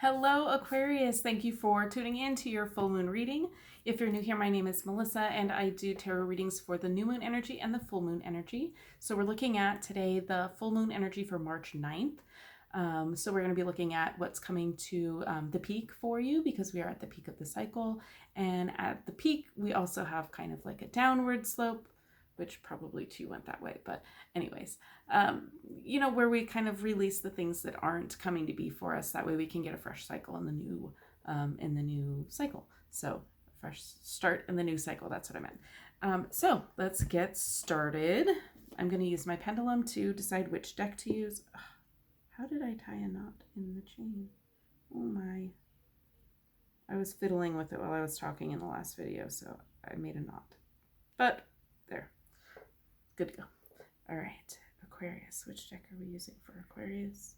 Hello, Aquarius. Thank you for tuning in to your full moon reading. If you're new here, my name is Melissa, and I do tarot readings for the new moon energy and the full moon energy. So we're looking at today the full moon energy for March 9th. So we're going to be looking at what's coming to the peak for you, because we are at the peak of the cycle. And at the peak, we also have kind of like a downward slope, which probably too went that way. But anyways, where we kind of release the things that aren't coming to be for us. That way we can get a fresh cycle in the new cycle. So fresh start in the new cycle. That's what I meant. So let's get started. I'm going to use my pendulum to decide which deck to use. Ugh, how did I tie a knot in the chain? Oh my. I was fiddling with it while I was talking in the last video, so I made a knot. But there. Good to go. All right, Aquarius. Which deck are we using for Aquarius?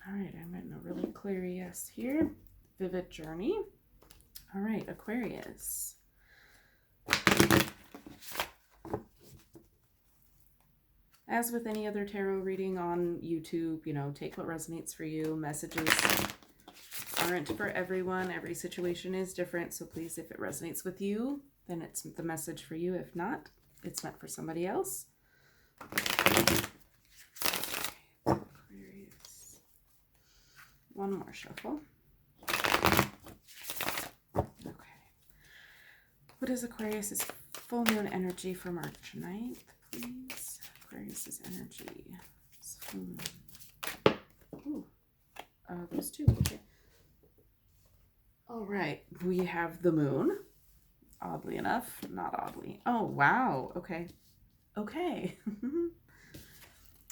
All right, I'm getting a really clear yes here. Vivid Journey. All right, Aquarius. As with any other tarot reading on YouTube, take what resonates for you. Messages aren't for everyone. Every situation is different. So please, if it resonates with you, then it's the message for you. If not, it's meant for somebody else. Aquarius. One more shuffle. Okay. What is Aquarius's full moon energy for March 9th, please? Aquarius's energy. Full moon. Ooh. Those two. Okay. All right, we have the moon, oddly enough, not oddly. Oh, wow, okay.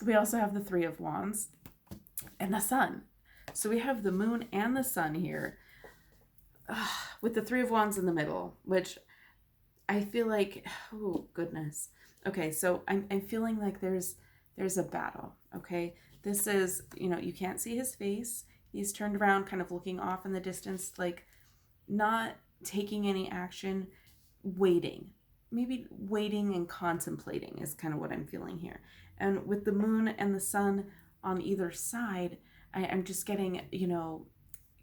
We also have the Three of Wands and the sun. So we have the moon and the sun here with the Three of Wands in the middle, which I feel like, oh, goodness. Okay, so I'm feeling like there's a battle, okay? This is, you can't see his face. He's turned around, kind of looking off in the distance, like not taking any action, waiting. Maybe waiting and contemplating is kind of what I'm feeling here. And with the moon and the sun on either side, I'm just getting,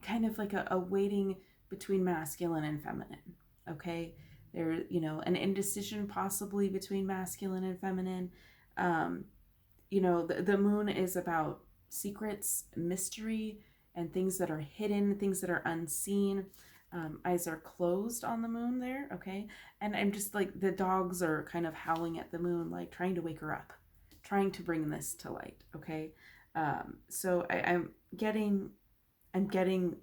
kind of like a waiting between masculine and feminine, okay? There, an indecision possibly between masculine and feminine. The moon is about secrets, mystery, and things that are hidden, things that are unseen. Eyes are closed on the moon there, okay? And I'm just like, the dogs are kind of howling at the moon, like trying to wake her up, trying to bring this to light, okay? So I'm getting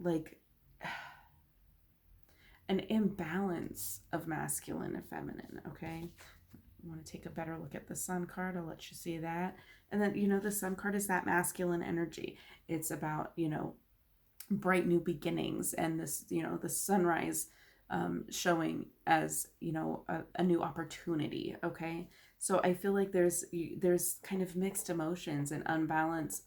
like an imbalance of masculine and feminine, okay? I want to take a better look at the sun card. I'll let you see that. And then, the sun card is that masculine energy. It's about, bright new beginnings, and this, the sunrise showing as, a new opportunity, okay? So I feel like there's kind of mixed emotions and imbalance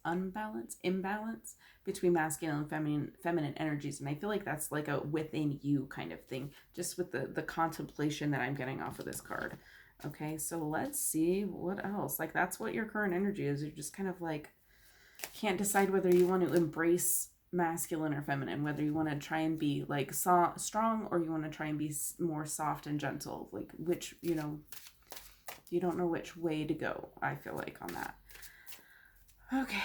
between masculine and feminine energies. And I feel like that's like a within you kind of thing, just with the contemplation that I'm getting off of this card. Okay, so let's see what else. Like, that's what your current energy is. You're just kind of like, can't decide whether you want to embrace masculine or feminine, whether you want to try and be like strong, or you want to try and be more soft and gentle, like which, you don't know which way to go, I feel like, on that. Okay,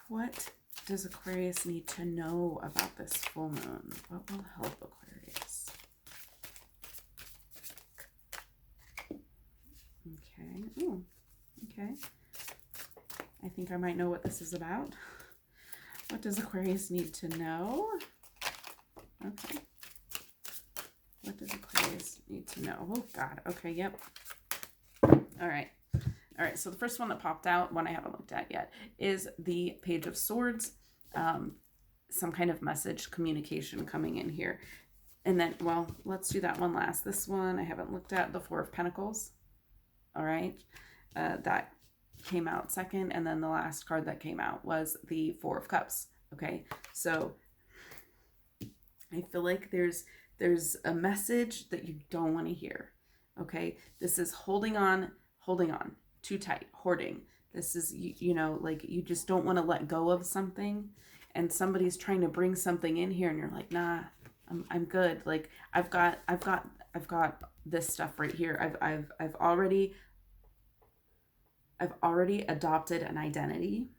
what does Aquarius need to know about this full moon? What will help Aquarius? Okay. Ooh, okay. I think I might know what this is about. What does Aquarius need to know? Okay. What does Aquarius need to know? Oh, God. Okay, yep. All right. All right, so the first one that popped out, one I haven't looked at yet, is the Page of Swords. Some kind of message, communication coming in here. And then, well, let's do that one last. This one I haven't looked at, the Four of Pentacles. All right. That came out second, and then the last card that came out was the Four of Cups. Okay, so I feel like there's a message that you don't want to hear. Okay, this is holding on too tight, hoarding. This is, you know, like you just don't want to let go of something, and somebody's trying to bring something in here and you're like, nah, I'm good. Like I've got this stuff right here. I've already adopted an identity.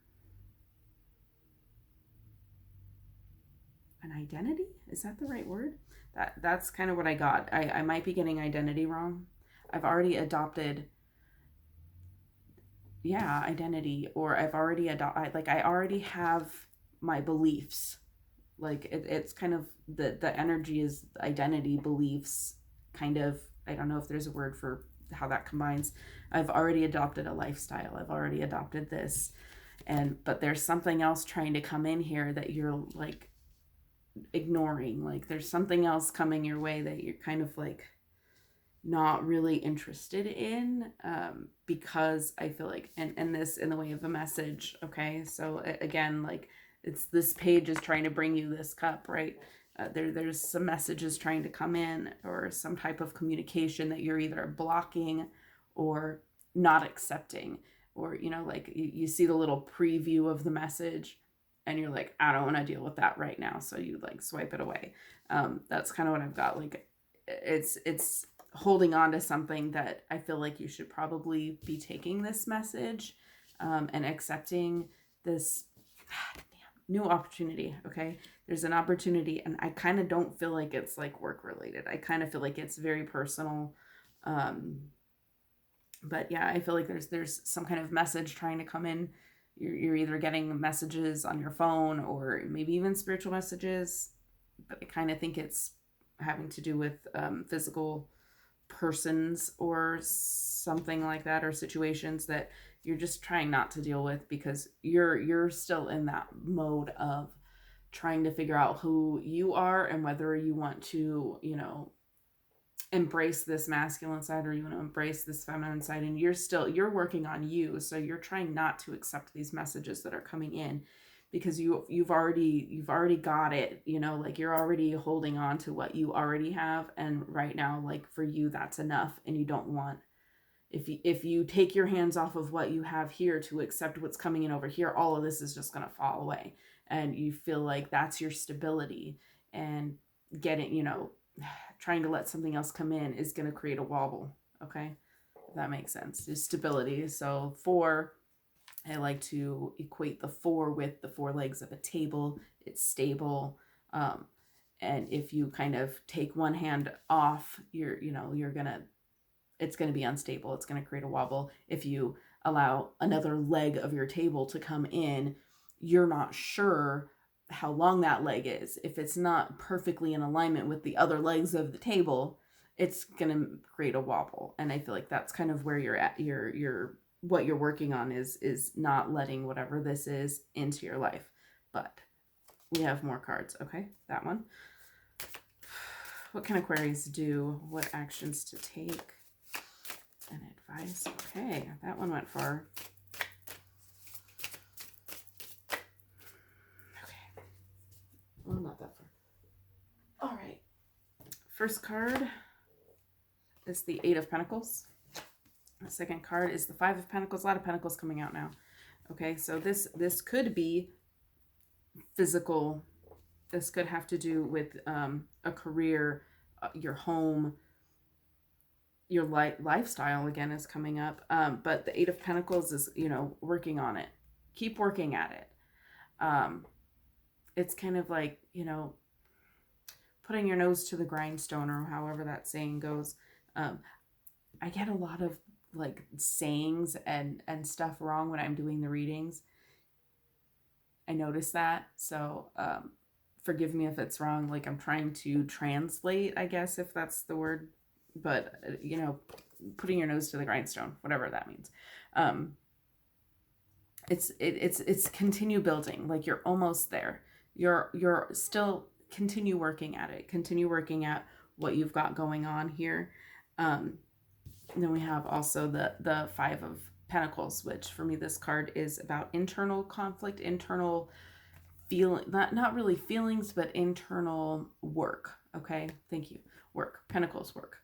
An identity? Is that the right word? That's kind of what I got. I might be getting identity wrong. I've already adopted, yeah, identity, or I've already like I already have my beliefs. Like it's kind of the energy is identity, beliefs, kind of. I don't know if there's a word for how that combines. I've already adopted a lifestyle. I've already adopted this, but there's something else trying to come in here that you're like ignoring. Like there's something else coming your way that you're kind of like not really interested in, because I feel like, and this in the way of a message. Okay, so again, like it's, this page is trying to bring you this cup, right? There's some messages trying to come in, or some type of communication that you're either blocking or not accepting, or you know, like you see the little preview of the message and you're like, I don't want to deal with that right now, so you like swipe it away. That's kind of what I've got. Like it's holding on to something that I feel like you should probably be taking this message, and accepting this new opportunity. Okay, there's an opportunity, and I kind of don't feel like it's like work related. I kind of feel like it's very personal. But yeah, I feel like there's some kind of message trying to come in. You're either getting messages on your phone or maybe even spiritual messages, but I kind of think it's having to do with physical persons or something like that, or situations that you're just trying not to deal with because you're still in that mode of trying to figure out who you are and whether you want to, you know, embrace this masculine side or you want to embrace this feminine side. And you're working on you, so you're trying not to accept these messages that are coming in because you've already got it, you know, like you're already holding on to what you already have, and right now, like for you, that's enough. And you don't want, if you take your hands off of what you have here to accept what's coming in over here, all of this is just going to fall away, and you feel like that's your stability, and getting, you know, trying to let something else come in is going to create a wobble. Okay, if that makes sense. Is stability. So 4, I like to equate the 4 with the 4 legs of a table. It's stable. And if you kind of take one hand off, it's going to be unstable. It's going to create a wobble. If you allow another leg of your table to come in, you're not sure how long that leg is. If it's not perfectly in alignment with the other legs of the table, it's going to create a wobble. And I feel like that's kind of where you're at. What you're working on is not letting whatever this is into your life. But we have more cards. Okay, that one. What can Aquarius do? What actions to take? And advice. Okay, that one went far. Okay. Well, not that far. All right. First card is the 8 of Pentacles. The second card is the 5 of Pentacles. A lot of Pentacles coming out now. Okay, so this could be physical. This could have to do with a career, your home, your lifestyle again is coming up. But the 8 of Pentacles is, you know, working on it. Keep working at it. It's kind of like, you know, putting your nose to the grindstone, or however that saying goes. I get a lot of like sayings and stuff wrong when I'm doing the readings. I notice that. So forgive me if it's wrong. Like I'm trying to translate, I guess, if that's the word. But, you know, putting your nose to the grindstone, whatever that means. It's continue building. Like you're almost there. You're still continue working at it. Continue working at what you've got going on here. And then we have also the 5 of Pentacles, which for me, this card is about internal conflict, internal feeling, not really feelings, but internal work. Okay, thank you. Work. Pentacles work.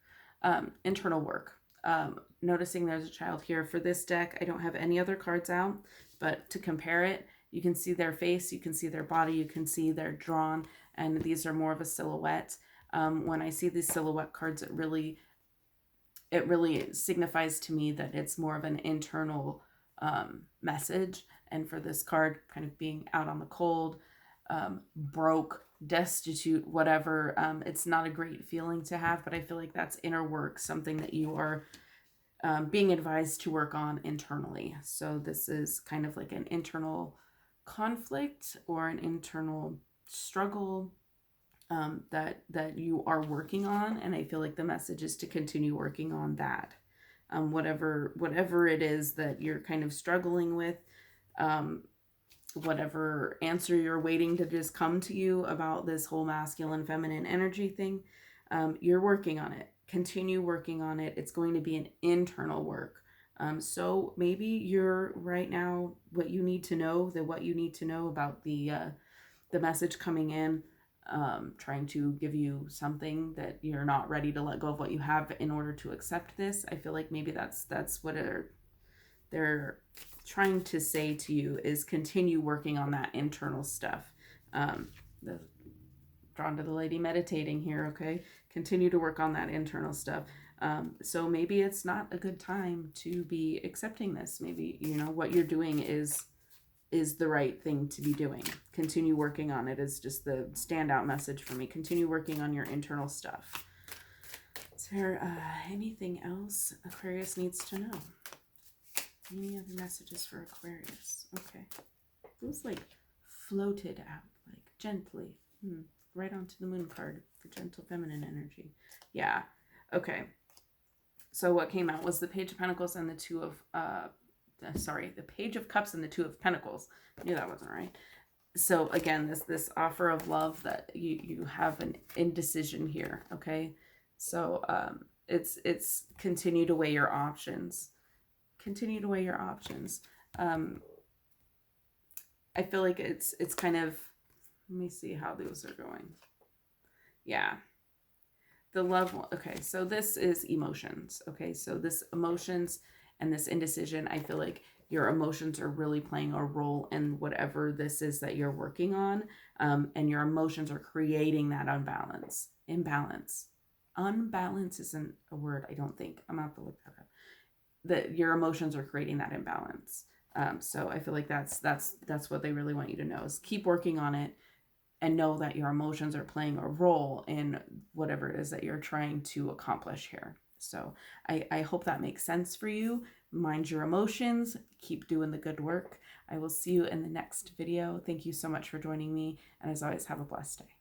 Internal work. Noticing there's a child here. For this deck, I don't have any other cards out, but to compare it, you can see their face, you can see their body, you can see they're drawn, and these are more of a silhouette. When I see these silhouette cards, it really signifies to me that it's more of an internal message. And for this card, kind of being out on the cold, broke, destitute, whatever, it's not a great feeling to have, but I feel like that's inner work, something that you are being advised to work on internally. So this is kind of like an internal conflict or an internal struggle that you are working on, and I feel like the message is to continue working on that. Whatever it is that you're kind of struggling with, whatever answer you're waiting to just come to you about this whole masculine feminine energy thing, you're working on it. Continue working on it. It's going to be an internal work. So maybe you're right now what you need to know about the message coming in, trying to give you something that you're not ready to let go of what you have in order to accept this. I feel like maybe that's what they're trying to say to you, is continue working on that internal stuff. Drawn to the lady meditating here, okay? Continue to work on that internal stuff. So maybe it's not a good time to be accepting this. Maybe, what you're doing is the right thing to be doing. Continue working on it is just the standout message for me. Continue working on your internal stuff. Is there anything else Aquarius needs to know? Any other messages for Aquarius? Okay. Those like floated out like gently. Right onto the moon card for gentle feminine energy. Yeah. Okay. So what came out was the Page of Pentacles and the Two of the Page of Cups and the Two of Pentacles. I knew that wasn't right. So again, this offer of love that you have an indecision here, okay? So it's continue to weigh your options. Continue to weigh your options. I feel like it's kind of, let me see how those are going. Yeah. The love, okay, so this is emotions, okay? So this emotions and this indecision, I feel like your emotions are really playing a role in whatever this is that you're working on, and your emotions are creating that imbalance. Unbalance isn't a word, I don't think. I'm going to have to look that up. That your emotions are creating that imbalance. So I feel like that's what they really want you to know, is keep working on it and know that your emotions are playing a role in whatever it is that you're trying to accomplish here. So I hope that makes sense for you. Mind your emotions. Keep doing the good work. I will see you in the next video. Thank you so much for joining me. And as always, have a blessed day.